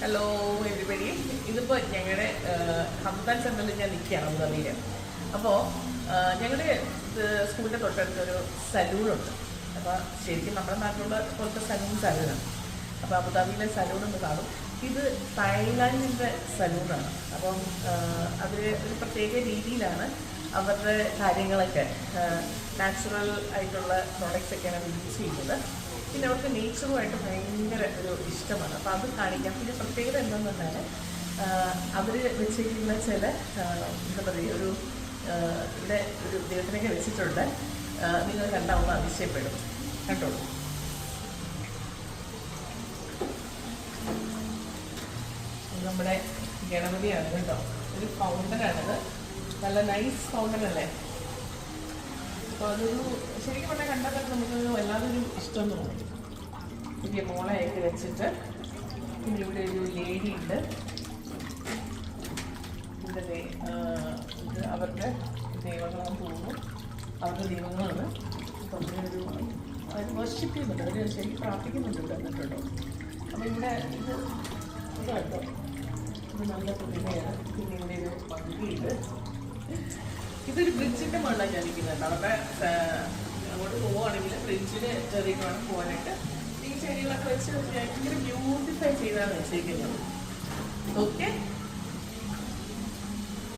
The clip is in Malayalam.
Hello everybody. ഇതിപ്പോൾ ഞങ്ങളുടെ ഹംദാൻ സെൻ്ററിൽ ഞാൻ നിൽക്കുകയാണ് അബുദാബിയിൽ. അപ്പോൾ ഞങ്ങളുടെ സ്കൂളിൻ്റെ തൊട്ടടുത്തൊരു സലൂണുണ്ട്. അപ്പോൾ ശരിക്കും നമ്മുടെ നാട്ടിലുള്ള പോലത്തെ സലൂണാണ്. അപ്പോൾ അബുദാബിയിലെ സലൂണൊന്ന് കാണും. ഇത് തായ്ലാൻഡിൻ്റെ സലൂണാണ്. അപ്പം അവർ ഒരു പ്രത്യേക രീതിയിലാണ് അവരുടെ കാര്യങ്ങളൊക്കെ നാച്ചുറൽ ആയിട്ടുള്ള പ്രോഡക്റ്റ്സ് ഒക്കെയാണ് അവർ യൂസ് ചെയ്യുന്നത്. പിന്നെ അവർക്ക് നേച്ചറുമായിട്ട് ഭയങ്കര ഒരു ഇഷ്ടമാണ്. അപ്പോൾ അത് കാണിക്കാം. പിന്നെ പ്രത്യേകത എന്താണെന്ന് പറഞ്ഞാൽ അവർ വെച്ചിരിക്കുന്ന ചില എന്താ പറയുക ഒരു ഇവിടെ ഒരു ദൈവത്തിനൊക്കെ വെച്ചിട്ടുണ്ട്. നിങ്ങൾ കണ്ടാവുമ്പോൾ അതിശയപ്പെടും. കണ്ടോളൂ. നമ്മുടെ ഗണപതിയാണ് കേട്ടോ. ഒരു ഫൗണ്ടനാണിത്. നല്ല നൈസ് ഫൗണ്ടനല്ലേ. അപ്പോൾ അതൊരു ശരിക്കും പറഞ്ഞാൽ കണ്ടാൽ നമുക്ക് വല്ലാതൊരു ഇഷ്ടം തോന്നും. പുതിയ മോളയൊക്കെ വെച്ചിട്ട് പിന്നെ ഇവിടെ ഒരു ലേഡി ഉണ്ട്. ഇതിൻ്റെ ഇത് അവരുടെ ദൈവങ്ങളാണെന്ന് തോന്നുന്നു. അവരുടെ ദൈവങ്ങളാണ്. അപ്പം ഒരു അവർ വർഷിപ്പ് ചെയ്യുന്നുണ്ട്. അവർ ശരിക്കും പ്രാർത്ഥിക്കുന്നുണ്ട് എന്നിട്ടുണ്ടോ. അപ്പം ഇവിടെ ഇത് കേട്ടോ, ഇത് നല്ല പുതിയതാണ്. പിന്നെ ഇവിടെ ഒരു പങ്കിയുണ്ട്. ഇതൊരു ബ്രിഡ്ജിൻ്റെ മുകളിലാണ് ഞാൻ ഇരിക്കുന്നുണ്ട്. അവിടെ അങ്ങോട്ട് പോവുകയാണെങ്കിൽ ബ്രിഡ്ജിൽ കയറിയിട്ട് വേണം പോകാനായിട്ട്. ഈ ചെടികളൊക്കെ വെച്ച് ഭയങ്കര ബ്യൂട്ടിഫൈ ചെയ്താണ് വെച്ചിരിക്കുന്നത്. ഓക്കെ.